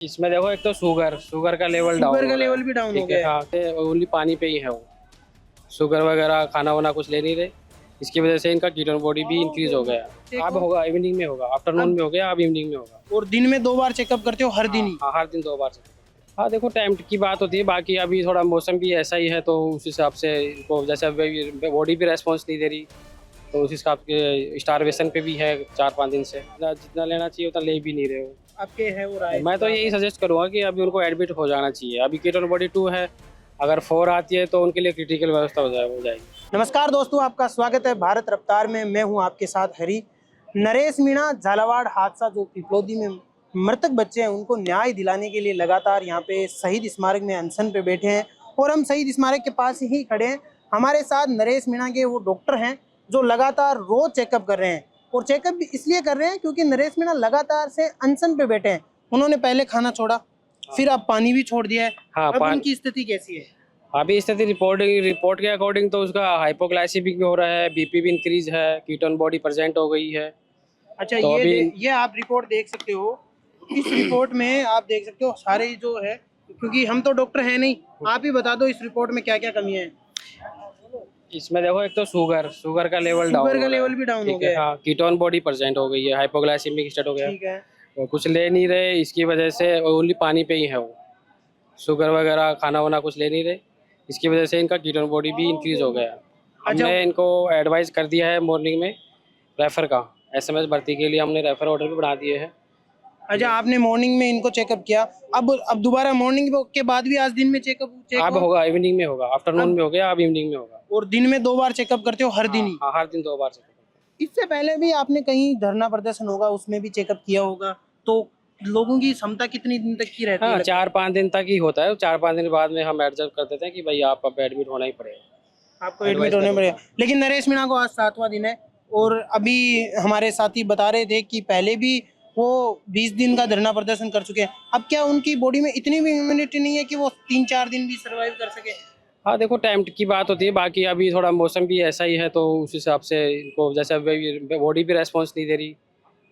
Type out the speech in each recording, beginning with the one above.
इसमें देखो, एक तो शुगर का लेवल डाउन शुगर का लेवल भी डाउन हो ठीक है। गया है। हाँ, ओनली पानी पे ही है वो। शुगर वगैरह खाना वाना कुछ ले नहीं रहे, इसकी वजह से इनका कीटोन बॉडी भी इंक्रीज हो गया। अब होगा इवनिंग में होगा, आफ्टरनून अब में हो गया, अब इवनिंग में होगा। और दिन में 2 बार चेकअप करते हो हर दिन ही? हाँ, हर दिन 2 बार से। हाँ देखो, टाइम की बात होती है, बाकी अभी थोड़ा मौसम भी ऐसा ही है, तो उस हिसाब से इनको जैसे बॉडी भी रेस्पॉन्स नहीं दे रही, तो उस हिसाब के स्टारवेशन पे भी है 4-5 दिन से। जितना लेना चाहिए उतना ले भी नहीं रहे हो। आपके है वो राय? मैं तो यही सजेस्ट करूंगा कि अभी उनको एडमिट हो जाना चाहिए। अभी कीटोन बॉडी 2 है, अगर 4 आती है तो उनके लिए क्रिटिकल व्यवस्था हो जाएगी। नमस्कार दोस्तों, आपका स्वागत है भारत रफ्तार में। मैं हूं आपके साथ हरी। नरेश मीणा झालावाड़ हादसा, जो पिपलोदी में मृतक बच्चे हैं, उनको न्याय दिलाने के लिए लगातार यहाँ पे शहीद स्मारक में अनशन पे बैठे हैं और हम शहीद स्मारक के पास ही खड़े हैं। हमारे साथ नरेश मीणा के वो डॉक्टर हैं जो लगातार रोज चेकअप कर रहे हैं, और चेकअप भी इसलिए कर रहे हैं क्योंकि नरेश मीणा लगातार से अनशन पे बैठे हैं। उन्होंने पहले खाना छोड़ा, फिर अब पानी भी छोड़ दिया है। हाँ, अब उनकी स्थिति कैसी है? अभी स्थिति रिपोर्ट के अकॉर्डिंग तो उसका हाइपोग्लाइसेमिक भी हो रहा है, बीपी भी इंक्रीज है, कीटोन बॉडी प्रेजेंट हो गई है। अच्छा, तो ये आप रिपोर्ट देख सकते हो। इस रिपोर्ट में आप देख सकते हो सारे जो है, क्योंकि हम तो डॉक्टर है नहीं, आप ही बता दो इस रिपोर्ट में क्या क्या कमियां हैं। इसमें देखो, एक तो शुगर का लेवल डाउन शुगर का लेवल भी डाउन हो ठीक है। गया है। हाँ, कीटोन बॉडी प्रेजेंट हो गई है, हाइपोग्लाइसेमिक स्टेट हो गया, ठीक है। और कुछ ले नहीं रहे, इसकी वजह से ओनली पानी पे ही है वो। शुगर वगैरह खाना वाना कुछ ले नहीं रहे, इसकी वजह से इनका कीटोन बॉडी भी इंक्रीज हो गया। अच्छा। हमने इनको एडवाइस कर दिया है मॉर्निंग में रेफर का, एसएमएस भर्ती के लिए हमने रेफर ऑर्डर भी बना दिए हैं। अच्छा, आपने मॉर्निंग में इनको चेकअप किया, अब दोबारा मॉर्निंग के बाद भी आज दिन में चेकअप अब होगा इवनिंग में होगा, आफ्टरनून अब- में हो गया, अब इवनिंग में होगा। और दिन में 2 बार चेकअप करते हो हर दिन ही? हाँ, हर दिन 2 बार से। इससे पहले भी आपने कहीं धरना प्रदर्शन होगा, उसमें भी चेकअप किया होगा, तो लोगों की क्षमता कितनी दिन तक की रहती हाँ, है? 4-5 दिन तक ही होता है, 4-5 दिन बाद में हम एडजस्ट कर देते हैं कि भाई आप अब एडमिट होना ही पड़ेगा। आपको एडमिट होने पड़ेगा। लेकिन नरेश मीणा को आज 7वां दिन है, और अभी हमारे साथी बता रहे थे कि पहले भी वो 20 दिन का धरना प्रदर्शन कर चुके हैं। अब क्या उनकी बॉडी में इतनी भी इम्यूनिटी नहीं है कि वो 3-4 दिन भी सरवाइव कर सके? हाँ देखो, टाइम की बात होती है, बाकी अभी थोड़ा मौसम भी ऐसा ही है, तो उस हिसाब से इनको जैसे बॉडी भी रेस्पॉन्स नहीं दे रही,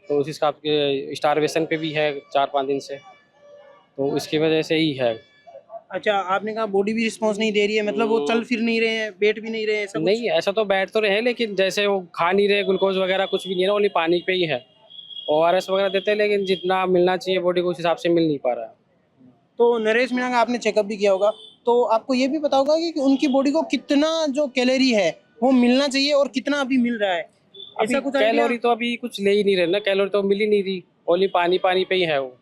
तो उस हिसाब के स्टारवेशन पे भी है 4-5 दिन से, तो इसकी वजह से ही है। अच्छा, आपने कहा बॉडी भी रिस्पॉन्स नहीं दे रही है, मतलब वो चल फिर नहीं रहे हैं, बैठ भी नहीं रहे हैं, ऐसा कुछ? नहीं, ऐसा तो बैठ तो रहे, लेकिन जैसे वो खा नहीं रहे, ग्लूकोज वगैरह कुछ भी नहीं है, ओनली पानी पे ही है। ओआरएस वगैरह देते हैं, लेकिन जितना मिलना चाहिए बॉडी को उस हिसाब से मिल नहीं पा रहा है। तो नरेश मीणा का आपने चेकअप भी किया होगा, तो आपको ये भी पता होगा कि उनकी बॉडी को कितना जो कैलोरी है वो मिलना चाहिए और कितना अभी मिल रहा है, ऐसा कुछ idea? कैलोरी तो अभी कुछ ले ही नहीं रहे ना, कैलोरी तो मिल ही नहीं रही, ओनली पानी पे ही है वो।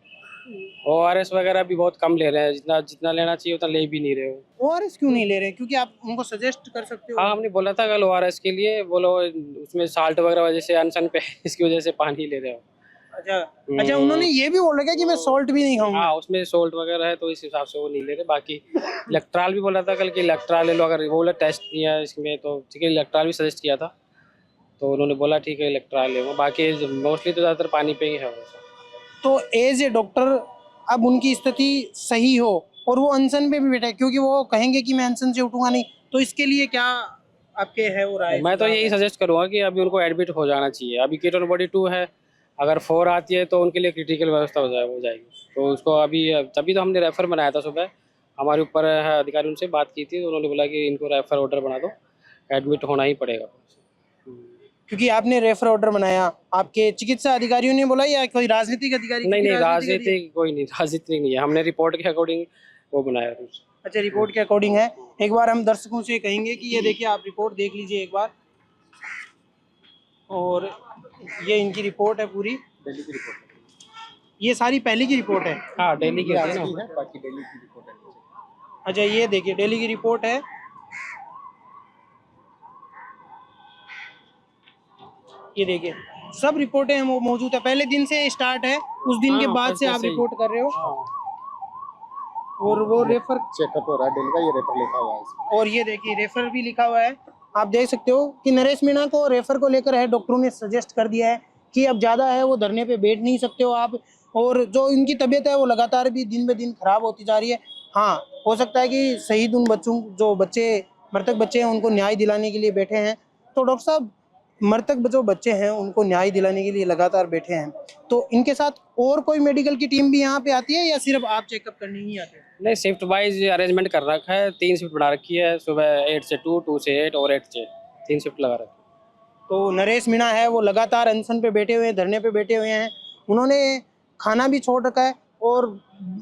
ओआरएस वगैरह भी बहुत कम ले रहे हैं, जितना जितना लेना चाहिए उतना ले भी नहीं रहे हो। ओआरएस क्यों नहीं ले रहे? क्योंकि आप उनको सजेस्ट कर सकते हो। हाँ, हमने बोला था कल ओआरएस के लिए, बोलो उसमें साल्ट वगैरह वजह से अनशन पे इसकी वजह से पानी ले रहे हो। अच्छा। अच्छा, उन्होंने ये भी बोल रखा है कि मैं सॉल्ट भी नहीं खाऊंगा। हाँ, उसमें सोल्ट वगैरह है, तो इस हिसाब से वो नहीं ले रहे। बाकी इलेक्ट्रॉल भी बोला था कल कि इलेक्ट्रॉल ले लो, अगर वो टेस्ट किया इसमें तो ठीक है, इलेक्ट्रॉल भी सजेस्ट किया था, तो उन्होंने बोला ठीक है इलेक्ट्रॉल ले लो। बाकी मोस्टली तो ज़्यादातर पानी पे ही है वो। तो एज ए डॉक्टर, अब उनकी स्थिति सही हो और वो अनशन पे भी बैठे, क्योंकि वो कहेंगे कि मैं अनशन से उठूंगा नहीं, तो इसके लिए क्या आपके है वो राय? मैं तो यही सजेस्ट करूंगा कि अभी उनको एडमिट हो जाना चाहिए। अभी कीटोन बॉडी 2 है, अगर 4 आती है तो उनके लिए क्रिटिकल व्यवस्था हो जाएगी, तो उसको अभी तभी तो हमने रेफर बनाया था सुबह। हमारे ऊपर है अधिकारी, उनसे बात की थी, तो उन्होंने बोला कि इनको रेफर ऑर्डर बना दो, एडमिट होना ही पड़ेगा। क्योंकि आपने रेफर ऑर्डर बनाया, आपके चिकित्सा अधिकारियों ने बोला या कोई राजनीतिक अधिकारी? नहीं, राजनीतिक कोई नहीं, राजनीतिक नहीं है, हमने रिपोर्ट के अकॉर्डिंग वो बनाया था। अच्छा, रिपोर्ट के अकॉर्डिंग है। एक बार हम दर्शकों से कहेंगे कि ये देखिए, आप रिपोर्ट देख लीजिए एक बार, और ये इनकी रिपोर्ट है पूरी। दिल्ली की रिपोर्ट ये सारी पहले की रिपोर्ट है? हाँ, दिल्ली की होती है ना। बाकी दिल्ली की रिपोर्ट है। अच्छा, ये देखिए दिल्ली की रिपोर्ट है। ये देखिए सब रिपोर्टें वो मौजूद है, पहले दिन से स्टार्ट है, उस दिन के हाँ, बाद से पहले आप से ही। रिपोर्ट कर रहे हो। हाँ। और वो रेफर, चेकअप हो रहा है दिल्ली का, ये रेफर लिखा हुआ है इसमें। और ये देखिए रेफर भी लिखा हुआ है। आप देख सकते हो कि नरेश मीणा को रेफर को लेकर है, डॉक्टरों ने सजेस्ट कर दिया है कि अब ज़्यादा है, वो धरने पे बैठ नहीं सकते हो आप, और जो इनकी तबीयत है वो लगातार भी दिन ब दिन खराब होती जा रही है। हाँ, हो सकता है कि शहीद उन बच्चों, जो बच्चे मृतक बच्चे हैं, उनको न्याय दिलाने के लिए बैठे हैं। तो डॉक्टर साहब, मृतक जो बच्चे हैं उनको न्याय दिलाने के लिए लगातार बैठे हैं। तो इनके साथ और कोई मेडिकल की टीम भी यहाँ पे आती है या सिर्फ आप चेकअप करने ही आते हैं? नहीं, शिफ्ट वाइज अरेंजमेंट कर रखा है, 3 शिफ्ट बना रखी है, सुबह 8 से 2, 2 से 8 और 8 से 3 शिफ्ट लगा रखी है। तो नरेश मीणा है वो लगातार अनशन पे बैठे हुए हैं, धरने पे बैठे हुए हैं। उन्होंने खाना भी छोड़ रखा है और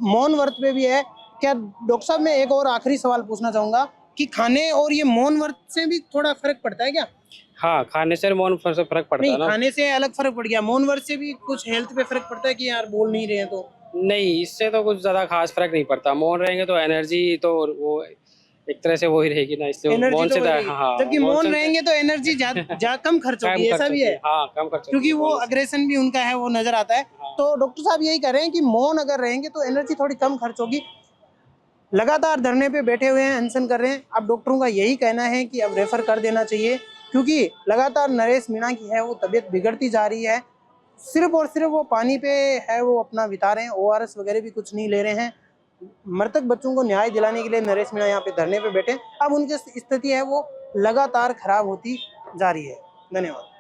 मौन व्रत पे भी है। क्या डॉक्टर साहब, मैं एक और आखिरी सवाल पूछना चाहूंगा कि खाने और ये मौन व्रत से भी थोड़ा फर्क पड़ता है क्या? हाँ, खाने से मौन से फर्क पड़ता नहीं, है ना। खाने से अलग फर्क पड़ गया, मौन व्रत से भी कुछ हेल्थ पे फर्क पड़ता है कि यार बोल नहीं रहे हैं तो? नहीं, इससे तो कुछ ज्यादा खास फर्क नहीं पड़ता। मौन रहेंगे तो एनर्जी तो वो एक तरह से वही रहेगी ना, इसलिए एनर्जी मौन तो से वही, हाँ, जबकि मौन मौन से रहेंगे तो एनर्जी कम खर्च कम होगी, खर्च ऐसा भी होती है? हाँ, कम खर्च क्योंकि होती वो है। अग्रेशन भी उनका है, वो नजर आता है। हाँ। तो डॉक्टर साहब यही कह रहे हैं कि मौन अगर रहेंगे तो एनर्जी थोड़ी कम खर्च होगी। लगातार धरने पे बैठे हुए हैं, अनशन कर रहे हैं। अब डॉक्टरों का यही कहना है कि अब रेफर कर देना चाहिए, क्योंकि लगातार नरेश मीणा की है वो तबीयत बिगड़ती जा रही है। सिर्फ और सिर्फ वो पानी पे है वो अपना बिता रहे हैं, ORS वगैरह भी कुछ नहीं ले रहे हैं। मृतक बच्चों को न्याय दिलाने के लिए नरेश मीणा यहाँ पे धरने पे बैठे। अब उनकी स्थिति है वो लगातार खराब होती जा रही है। धन्यवाद।